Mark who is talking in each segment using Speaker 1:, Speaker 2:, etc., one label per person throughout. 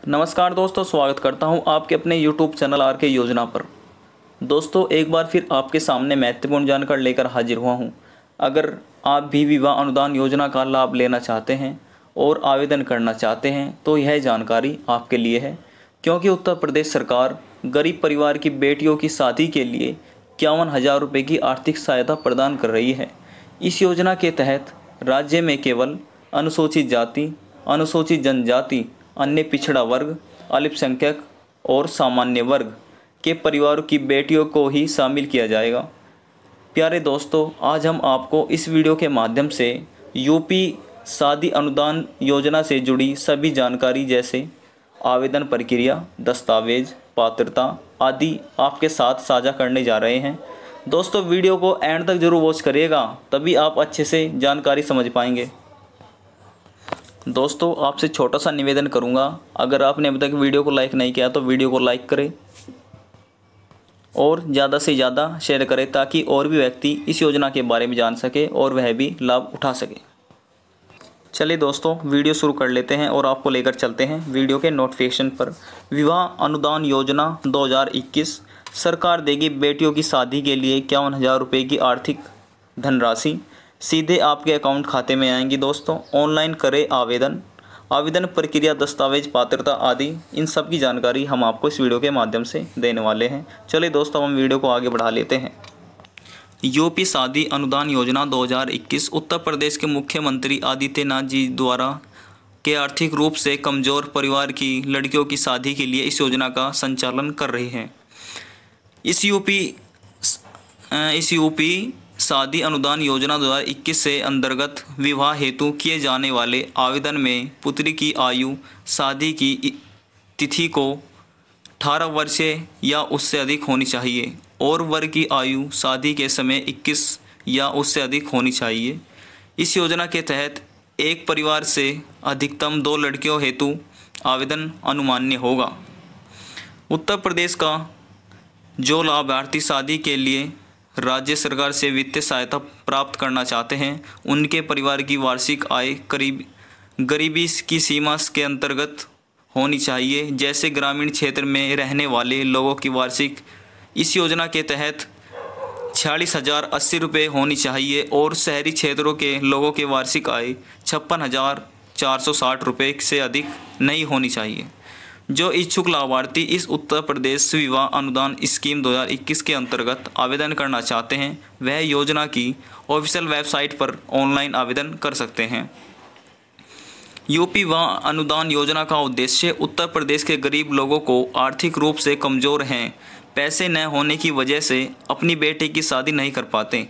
Speaker 1: नमस्कार दोस्तों, स्वागत करता हूं आपके अपने YouTube चैनल आर के योजना पर। दोस्तों, एक बार फिर आपके सामने महत्वपूर्ण जानकारी लेकर हाजिर हुआ हूं। अगर आप भी विवाह अनुदान योजना का लाभ लेना चाहते हैं और आवेदन करना चाहते हैं तो यह जानकारी आपके लिए है, क्योंकि उत्तर प्रदेश सरकार गरीब परिवार की बेटियों की शादी के लिए 51,000 रुपये की आर्थिक सहायता प्रदान कर रही है। इस योजना के तहत राज्य में केवल अनुसूचित जाति, अनुसूचित जनजाति, अन्य पिछड़ा वर्ग, अल्पसंख्यक और सामान्य वर्ग के परिवारों की बेटियों को ही शामिल किया जाएगा। प्यारे दोस्तों, आज हम आपको इस वीडियो के माध्यम से यूपी शादी अनुदान योजना से जुड़ी सभी जानकारी जैसे आवेदन प्रक्रिया, दस्तावेज, पात्रता आदि आपके साथ साझा करने जा रहे हैं। दोस्तों, वीडियो को एंड तक जरूर वॉच करिएगा, तभी आप अच्छे से जानकारी समझ पाएंगे। दोस्तों, आपसे छोटा सा निवेदन करूंगा, अगर आपने अभी तक वीडियो को लाइक नहीं किया तो वीडियो को लाइक करें और ज़्यादा से ज़्यादा शेयर करें, ताकि और भी व्यक्ति इस योजना के बारे में जान सके और वह भी लाभ उठा सके। चलिए दोस्तों, वीडियो शुरू कर लेते हैं और आपको लेकर चलते हैं वीडियो के नोटिफिकेशन पर। विवाह अनुदान योजना 2021 सरकार देगी बेटियों की शादी के लिए 51,000 रुपये की आर्थिक धनराशि, सीधे आपके अकाउंट खाते में आएंगी। दोस्तों, ऑनलाइन करें आवेदन प्रक्रिया, दस्तावेज, पात्रता आदि इन सब की जानकारी हम आपको इस वीडियो के माध्यम से देने वाले हैं। चलिए दोस्तों, हम वीडियो को आगे बढ़ा लेते हैं। यूपी शादी अनुदान योजना 2021 उत्तर प्रदेश के मुख्यमंत्री आदित्यनाथ जी द्वारा के आर्थिक रूप से कमज़ोर परिवार की लड़कियों की शादी के लिए इस योजना का संचालन कर रही है। इस यूपी शादी अनुदान योजना 2021 से अंतर्गत विवाह हेतु किए जाने वाले आवेदन में पुत्री की आयु शादी की तिथि को 18 वर्ष या उससे अधिक होनी चाहिए और वर की आयु शादी के समय 21 या उससे अधिक होनी चाहिए। इस योजना के तहत एक परिवार से अधिकतम 2 लड़कियों हेतु आवेदन अनुमान्य होगा। उत्तर प्रदेश का जो लाभार्थी शादी के लिए राज्य सरकार से वित्तीय सहायता प्राप्त करना चाहते हैं, उनके परिवार की वार्षिक आय गरीबी की सीमा के अंतर्गत होनी चाहिए। जैसे ग्रामीण क्षेत्र में रहने वाले लोगों की वार्षिक इस योजना के तहत 46,080 रुपये होनी चाहिए और शहरी क्षेत्रों के लोगों की वार्षिक आय 56,460 रुपये से अधिक नहीं होनी चाहिए। जो इच्छुक लाभार्थी इस उत्तर प्रदेश विवाह अनुदान स्कीम 2021 के अंतर्गत आवेदन करना चाहते हैं, वह योजना की ऑफिशियल वेबसाइट पर ऑनलाइन आवेदन कर सकते हैं। यूपी विवाह अनुदान योजना का उद्देश्य उत्तर प्रदेश के गरीब लोगों को आर्थिक रूप से कमज़ोर हैं, पैसे न होने की वजह से अपनी बेटी की शादी नहीं कर पाते,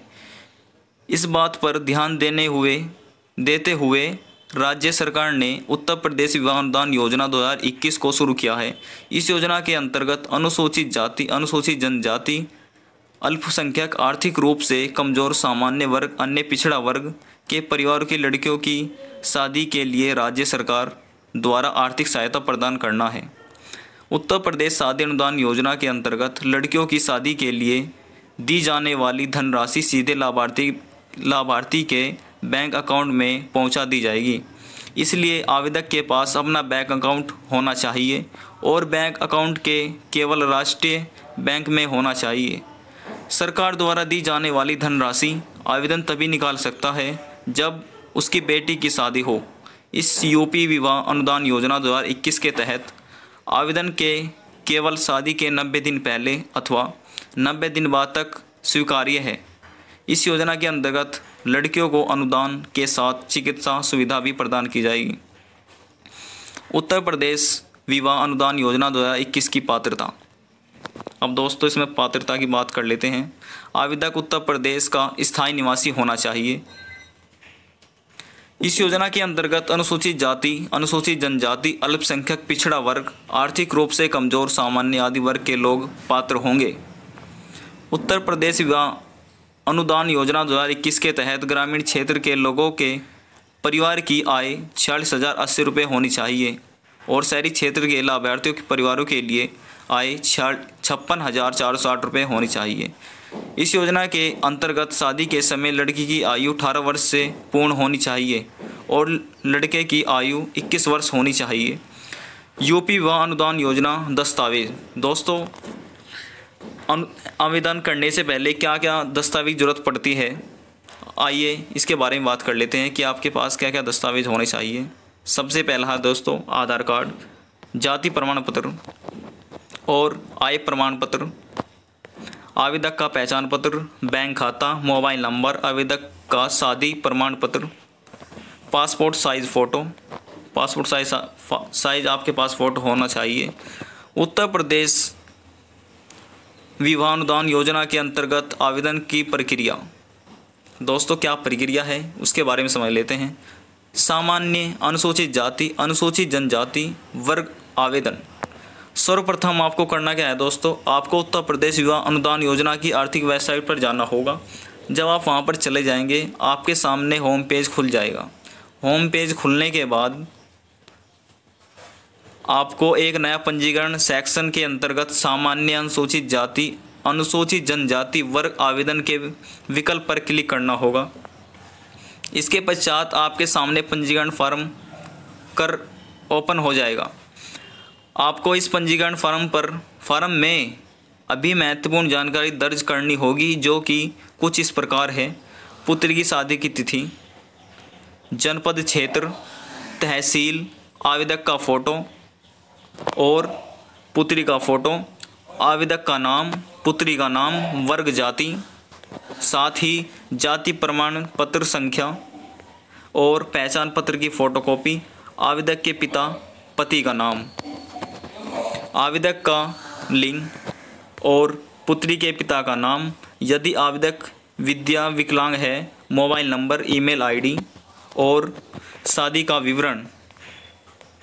Speaker 1: इस बात पर ध्यान देते हुए राज्य सरकार ने उत्तर प्रदेश विवाह अनुदान योजना 2021 को शुरू किया है। इस योजना के अंतर्गत अनुसूचित जाति, अनुसूचित जनजाति, अल्पसंख्यक, आर्थिक रूप से कमज़ोर, सामान्य वर्ग, अन्य पिछड़ा वर्ग के परिवारों की लड़कियों की शादी के लिए राज्य सरकार द्वारा आर्थिक सहायता प्रदान करना है। उत्तर प्रदेश शादी अनुदान योजना के अंतर्गत लड़कियों की शादी के लिए दी जाने वाली धनराशि सीधे लाभार्थी के बैंक अकाउंट में पहुंचा दी जाएगी। इसलिए आवेदक के पास अपना बैंक अकाउंट होना चाहिए और बैंक अकाउंट के केवल राष्ट्रीय बैंक में होना चाहिए। सरकार द्वारा दी जाने वाली धनराशि आवेदन तभी निकाल सकता है जब उसकी बेटी की शादी हो। इस यूपी विवाह अनुदान योजना 2021 के तहत आवेदन के केवल शादी के 90 दिन पहले अथवा 90 दिन बाद तक स्वीकार्य है। इस योजना के अंतर्गत लड़कियों को अनुदान के साथ चिकित्सा सुविधा भी प्रदान की जाएगी। उत्तर प्रदेश विवाह अनुदान योजना 2021 की पात्रता। अब दोस्तों, इसमें पात्रता की बात कर लेते हैं। आवेदक उत्तर प्रदेश का स्थायी निवासी होना चाहिए। इस योजना के अंतर्गत अनुसूचित जाति, अनुसूचित जनजाति, अल्पसंख्यक, पिछड़ा वर्ग, आर्थिक रूप से कमज़ोर, सामान्य आदि वर्ग के लोग पात्र होंगे। उत्तर प्रदेश विवाह अनुदान योजना 2021 के तहत ग्रामीण क्षेत्र के लोगों के परिवार की आय 46,080 रुपये होनी चाहिए और शहरी क्षेत्र के लाभार्थियों के परिवारों के लिए आय 56,460 रुपये होनी चाहिए। इस योजना के अंतर्गत शादी के समय लड़की की आयु 18 वर्ष से पूर्ण होनी चाहिए और लड़के की आयु 21 वर्ष होनी चाहिए। यूपी विवाह अनुदान योजना दस्तावेज। दोस्तों, आवेदन करने से पहले क्या क्या दस्तावेज ज़रूरत पड़ती है, आइए इसके बारे में बात कर लेते हैं कि आपके पास क्या क्या दस्तावेज होने चाहिए। सबसे पहला है दोस्तों आधार कार्ड, जाति प्रमाण पत्र और आय प्रमाण पत्र, आवेदक का पहचान पत्र, बैंक खाता, मोबाइल नंबर, आवेदक का शादी प्रमाण पत्र, passport size photo, passport size आपके पास फ़ोटो होना चाहिए। उत्तर प्रदेश विवाह अनुदान योजना के अंतर्गत आवेदन की प्रक्रिया। दोस्तों, क्या प्रक्रिया है उसके बारे में समझ लेते हैं। सामान्य, अनुसूचित जाति, अनुसूचित जनजाति वर्ग आवेदन। सर्वप्रथम आपको करना क्या है दोस्तों, आपको उत्तर प्रदेश विवाह अनुदान योजना की आर्थिक वेबसाइट पर जाना होगा। जब आप वहां पर चले जाएंगे आपके सामने होम पेज खुल जाएगा। होम पेज खुलने के बाद आपको एक नया पंजीकरण सेक्शन के अंतर्गत सामान्य, अनुसूचित जाति, अनुसूचित जनजाति वर्ग आवेदन के विकल्प पर क्लिक करना होगा। इसके पश्चात आपके सामने पंजीकरण फॉर्म ओपन हो जाएगा। आपको इस पंजीकरण फॉर्म में अभी महत्वपूर्ण जानकारी दर्ज करनी होगी, जो कि कुछ इस प्रकार है। पुत्र की शादी की तिथि, जनपद, क्षेत्र, तहसील, आवेदक का फ़ोटो और पुत्री का फ़ोटो, आवेदक का नाम, पुत्री का नाम, वर्ग जाति, साथ ही जाति प्रमाण पत्र संख्या और पहचान पत्र की फ़ोटोकॉपी, आवेदक के पिता पति का नाम, आवेदक का लिंग और पुत्री के पिता का नाम। यदि आवेदक विद्या विकलांग है, मोबाइल नंबर, ईमेल आईडी और शादी का विवरण।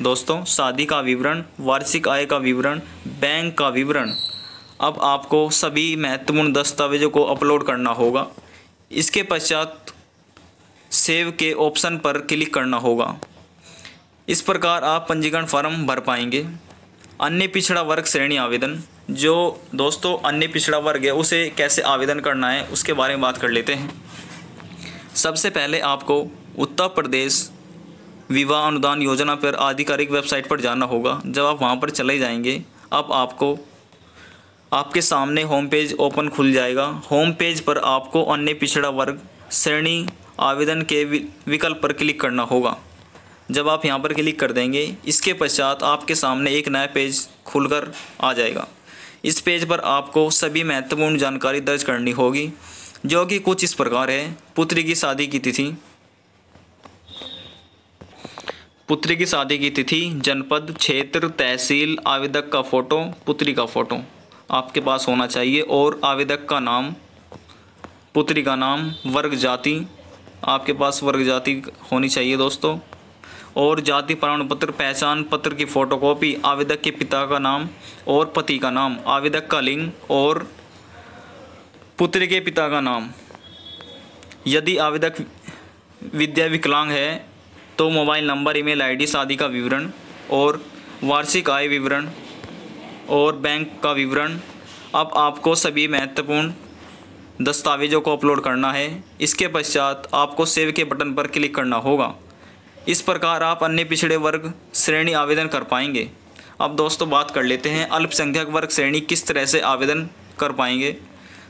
Speaker 1: दोस्तों, शादी का विवरण, वार्षिक आय का विवरण, बैंक का विवरण। अब आपको सभी महत्वपूर्ण दस्तावेजों को अपलोड करना होगा। इसके पश्चात सेव के ऑप्शन पर क्लिक करना होगा। इस प्रकार आप पंजीकरण फॉर्म भर पाएंगे। अन्य पिछड़ा वर्ग श्रेणी आवेदन। जो दोस्तों अन्य पिछड़ा वर्ग है उसे कैसे आवेदन करना है उसके बारे में बात कर लेते हैं। सबसे पहले आपको उत्तर प्रदेश विवाह अनुदान योजना पर आधिकारिक वेबसाइट पर जाना होगा। जब आप वहां पर चले जाएंगे अब आपको आपके सामने होम पेज ओपन खुल जाएगा। होम पेज पर आपको अन्य पिछड़ा वर्ग श्रेणी आवेदन के विकल्प पर क्लिक करना होगा। जब आप यहां पर क्लिक कर देंगे इसके पश्चात आपके सामने एक नया पेज खुलकर आ जाएगा। इस पेज पर आपको सभी महत्वपूर्ण जानकारी दर्ज करनी होगी, जो कि कुछ इस प्रकार है। पुत्री की शादी की तिथि, पुत्री की शादी की तिथि, जनपद, क्षेत्र, तहसील, आवेदक का फ़ोटो, पुत्री का फ़ोटो आपके पास होना चाहिए और आवेदक का नाम, पुत्री का नाम, वर्ग जाति आपके पास वर्ग जाति होनी चाहिए दोस्तों, और जाति प्रमाण पत्र, पहचान पत्र की फ़ोटोकॉपी, आवेदक के पिता का नाम और पति का नाम, आवेदक का लिंग और पुत्री के पिता का नाम। यदि आवेदक विद्या विकलांग है तो मोबाइल नंबर, ईमेल आईडी, शादी का विवरण और वार्षिक आय विवरण और बैंक का विवरण। अब आपको सभी महत्वपूर्ण दस्तावेजों को अपलोड करना है। इसके पश्चात आपको सेव के बटन पर क्लिक करना होगा। इस प्रकार आप अन्य पिछड़े वर्ग श्रेणी आवेदन कर पाएंगे। अब दोस्तों बात कर लेते हैं अल्पसंख्यक वर्ग श्रेणी किस तरह से आवेदन कर पाएंगे।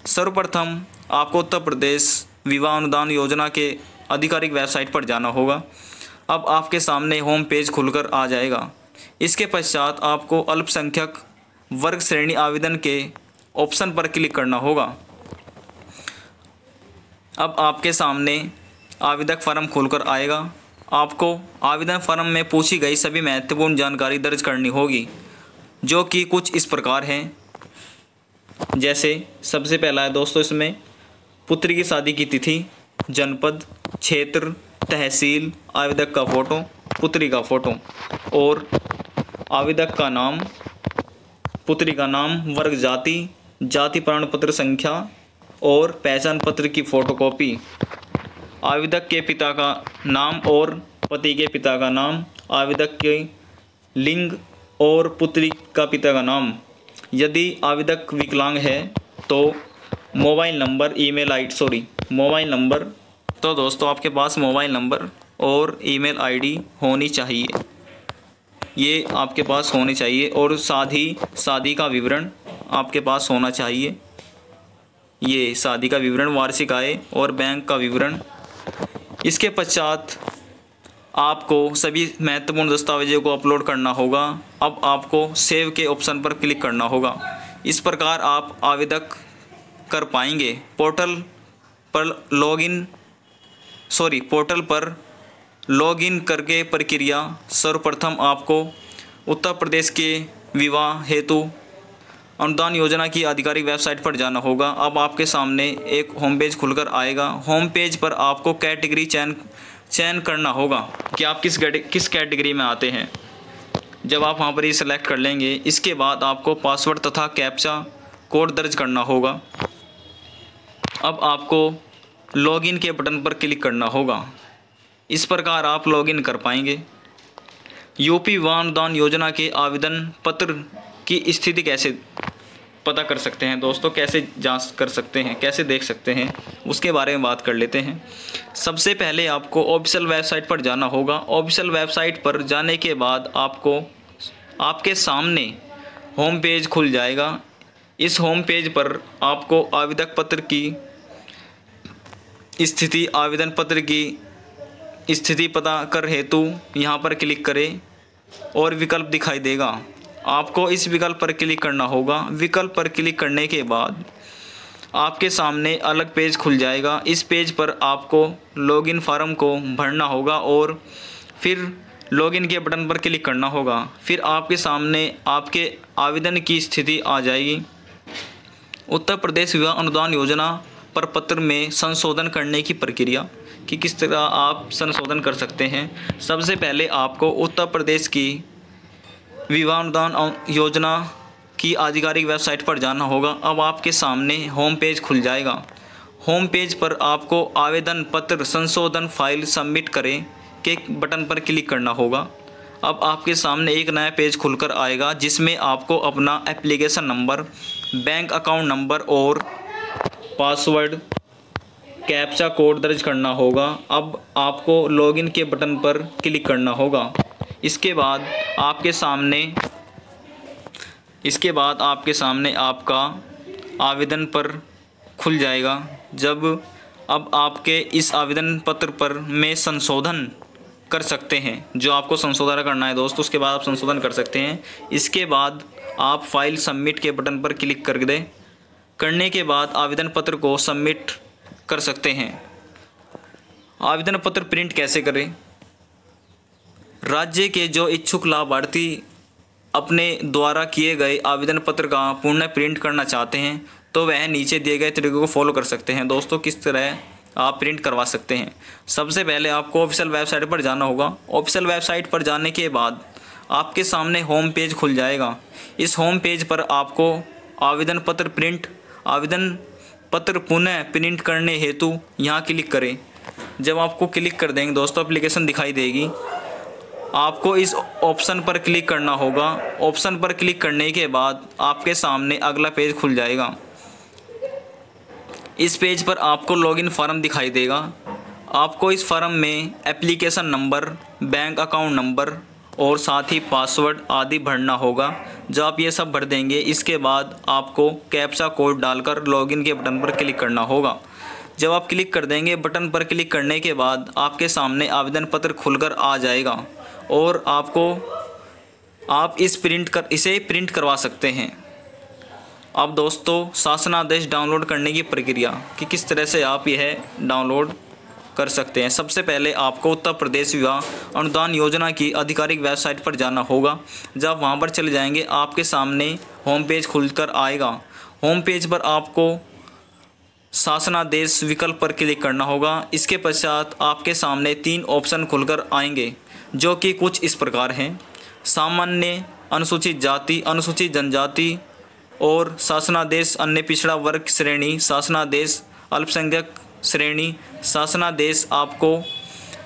Speaker 1: सर्वप्रथम आपको उत्तर प्रदेश विवाह अनुदान योजना के आधिकारिक वेबसाइट पर जाना होगा। अब आपके सामने होम पेज खुलकर आ जाएगा। इसके पश्चात आपको अल्पसंख्यक वर्ग श्रेणी आवेदन के ऑप्शन पर क्लिक करना होगा। अब आपके सामने आवेदक फॉर्म खुलकर आएगा। आपको आवेदन फॉर्म में पूछी गई सभी महत्वपूर्ण जानकारी दर्ज करनी होगी, जो कि कुछ इस प्रकार है। जैसे सबसे पहला है दोस्तों इसमें पुत्री की शादी की तिथि, जनपद, क्षेत्र, तहसील, आवेदक का फ़ोटो, पुत्री का फ़ोटो और आवेदक का नाम, पुत्री का नाम, वर्ग जाति, जाति प्रमाण पत्र संख्या और पहचान पत्र की फ़ोटोकॉपी, आवेदक के पिता का नाम और पति के पिता का नाम, आवेदक के लिंग और पुत्री का पिता का नाम। यदि आवेदक विकलांग है तो मोबाइल नंबर, मोबाइल नंबर। तो दोस्तों आपके पास मोबाइल नंबर और ईमेल आईडी होनी चाहिए। ये आपके पास होने चाहिए, और साथ ही शादी का विवरण आपके पास होना चाहिए। ये शादी का विवरण, वार्षिक आय और बैंक का विवरण। इसके पश्चात आपको सभी महत्वपूर्ण दस्तावेजों को अपलोड करना होगा। अब आपको सेव के ऑप्शन पर क्लिक करना होगा। इस प्रकार आप आवेदक कर पाएंगे। पोर्टल पर लॉगिन करके प्रक्रिया। सर्वप्रथम आपको उत्तर प्रदेश के विवाह हेतु अनुदान योजना की आधिकारिक वेबसाइट पर जाना होगा। अब आपके सामने एक होम पेज खुलकर आएगा। होम पेज पर आपको कैटेगरी चयन करना होगा कि आप किस कैटेगरी में आते हैं। जब आप वहां पर ये सेलेक्ट कर लेंगे, इसके बाद आपको पासवर्ड तथा कैप्चा कोड दर्ज करना होगा। अब आपको लॉगिन के बटन पर क्लिक करना होगा। इस प्रकार आप लॉगिन कर पाएंगे। यूपी विवाह अनुदान योजना के आवेदन पत्र की स्थिति कैसे पता कर सकते हैं दोस्तों, कैसे जांच कर सकते हैं, कैसे देख सकते हैं, उसके बारे में बात कर लेते हैं। सबसे पहले आपको ऑफिशियल वेबसाइट पर जाना होगा। ऑफिशियल वेबसाइट पर जाने के बाद आपके सामने होम पेज खुल जाएगा। इस होम पेज पर आपको आवेदन पत्र की स्थिति पता कर हेतु यहाँ पर क्लिक करें और विकल्प दिखाई देगा। आपको इस विकल्प पर क्लिक करना होगा। विकल्प पर क्लिक करने के बाद आपके सामने अलग पेज खुल जाएगा। इस पेज पर आपको लॉगिन फॉर्म को भरना होगा और फिर लॉगिन के बटन पर क्लिक करना होगा। फिर आपके सामने आपके आवेदन की स्थिति आ जाएगी। उत्तर प्रदेश विवाह अनुदान योजना पर पत्र में संशोधन करने की प्रक्रिया कि किस तरह आप संशोधन कर सकते हैं। सबसे पहले आपको उत्तर प्रदेश की विवाह अनुदान योजना की आधिकारिक वेबसाइट पर जाना होगा। अब आपके सामने होम पेज खुल जाएगा। होम पेज पर आपको आवेदन पत्र संशोधन फाइल सबमिट करें के बटन पर क्लिक करना होगा। अब आपके सामने एक नया पेज खुलकर आएगा जिसमें आपको अपना application number, bank account number और पासवर्ड कैप्चा कोड दर्ज करना होगा। अब आपको लॉगिन के बटन पर क्लिक करना होगा। इसके बाद आपके सामने आपका आवेदन पर खुल जाएगा। अब आपके इस आवेदन पत्र पर में संशोधन कर सकते हैं। जो आपको संशोधन करना है दोस्तों, उसके बाद आप संशोधन कर सकते हैं। इसके बाद आप फाइल सबमिट के बटन पर क्लिक कर दें। करने के बाद आवेदन पत्र को सबमिट कर सकते हैं। आवेदन पत्र प्रिंट कैसे करें? राज्य के जो इच्छुक लाभार्थी अपने द्वारा किए गए आवेदन पत्र का पुनः प्रिंट करना चाहते हैं तो वह नीचे दिए गए तरीकों को फॉलो कर सकते हैं। दोस्तों, किस तरह आप प्रिंट करवा सकते हैं। सबसे पहले आपको ऑफिशियल वेबसाइट पर जाना होगा। ऑफिशियल वेबसाइट पर जाने के बाद आपके सामने होम पेज खुल जाएगा। इस होम पेज पर आपको आवेदन पत्र पुनः प्रिंट करने हेतु यहाँ क्लिक करें। जब आपको क्लिक कर देंगे दोस्तों, एप्लीकेशन दिखाई देगी। आपको इस ऑप्शन पर क्लिक करना होगा। ऑप्शन पर क्लिक करने के बाद आपके सामने अगला पेज खुल जाएगा। इस पेज पर आपको लॉगिन फॉर्म दिखाई देगा। आपको इस फॉर्म में application number, bank account number और साथ ही पासवर्ड आदि भरना होगा। जब आप ये सब भर देंगे, इसके बाद आपको कैप्चा कोड डालकर लॉगिन के बटन पर क्लिक करना होगा। जब आप क्लिक कर देंगे, बटन पर क्लिक करने के बाद आपके सामने आवेदन पत्र खुलकर आ जाएगा और आप इसे प्रिंट करवा सकते हैं। अब दोस्तों, शासनादेश डाउनलोड करने की प्रक्रिया कि किस तरह से आप यह डाउनलोड कर सकते हैं। सबसे पहले आपको उत्तर प्रदेश विवाह अनुदान योजना की आधिकारिक वेबसाइट पर जाना होगा। जब वहां पर चले जाएंगे, आपके सामने होम पेज खुलकर आएगा। होम पेज पर आपको शासनादेश विकल्प पर क्लिक करना होगा। इसके पश्चात आपके सामने 3 ऑप्शन खुलकर आएंगे जो कि कुछ इस प्रकार हैं: सामान्य, अनुसूचित जाति, अनुसूचित जनजाति और शासनादेश अन्य पिछड़ा वर्ग श्रेणी, शासनादेश अल्पसंख्यक श्रेणी। शासनादेश आपको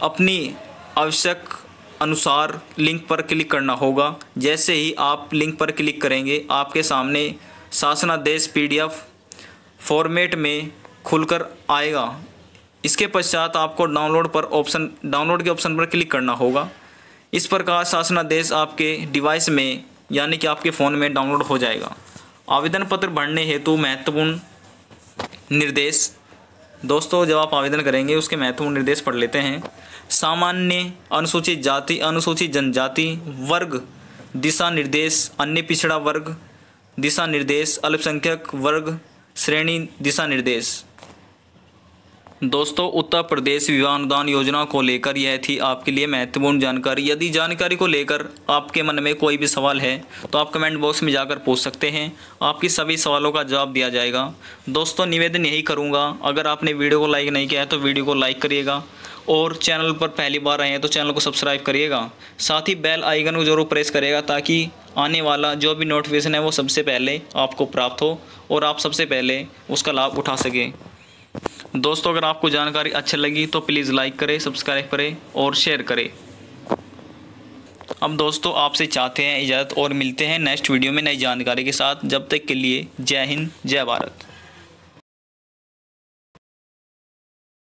Speaker 1: अपनी आवश्यक अनुसार लिंक पर क्लिक करना होगा। जैसे ही आप लिंक पर क्लिक करेंगे, आपके सामने शासनादेश PDF फॉर्मेट में खुलकर आएगा। इसके पश्चात आपको डाउनलोड के ऑप्शन पर क्लिक करना होगा। इस प्रकार शासनादेश आपके डिवाइस में यानी कि आपके फ़ोन में डाउनलोड हो जाएगा। आवेदन पत्र भरने हेतु महत्वपूर्ण निर्देश। दोस्तों, जब आप आवेदन करेंगे उसके महत्वपूर्ण निर्देश पढ़ लेते हैं। सामान्य, अनुसूचित जाति, अनुसूचित जनजाति वर्ग दिशा निर्देश, अन्य पिछड़ा वर्ग दिशा निर्देश, अल्पसंख्यक वर्ग श्रेणी दिशा निर्देश। दोस्तों, उत्तर प्रदेश विवाह अनुदान योजना को लेकर यह थी आपके लिए महत्वपूर्ण जानकारी। यदि जानकारी को लेकर आपके मन में कोई भी सवाल है तो आप कमेंट बॉक्स में जाकर पूछ सकते हैं, आपकी सभी सवालों का जवाब दिया जाएगा। दोस्तों, निवेदन यही करूंगा, अगर आपने वीडियो को लाइक नहीं किया है तो वीडियो को लाइक करिएगा और चैनल पर पहली बार आए हैं तो चैनल को सब्सक्राइब करिएगा। साथ ही बेल आइकन को जरूर प्रेस करिएगा ताकि आने वाला जो भी नोटिफिकेशन है वो सबसे पहले आपको प्राप्त हो और आप सबसे पहले उसका लाभ उठा सकें। दोस्तों, अगर आपको जानकारी अच्छी लगी तो प्लीज़ लाइक करें, सब्सक्राइब करें और शेयर करें। अब दोस्तों, आपसे चाहते हैं इजाज़त और मिलते हैं नेक्स्ट वीडियो में नई जानकारी के साथ। जब तक के लिए जय हिंद, जय भारत।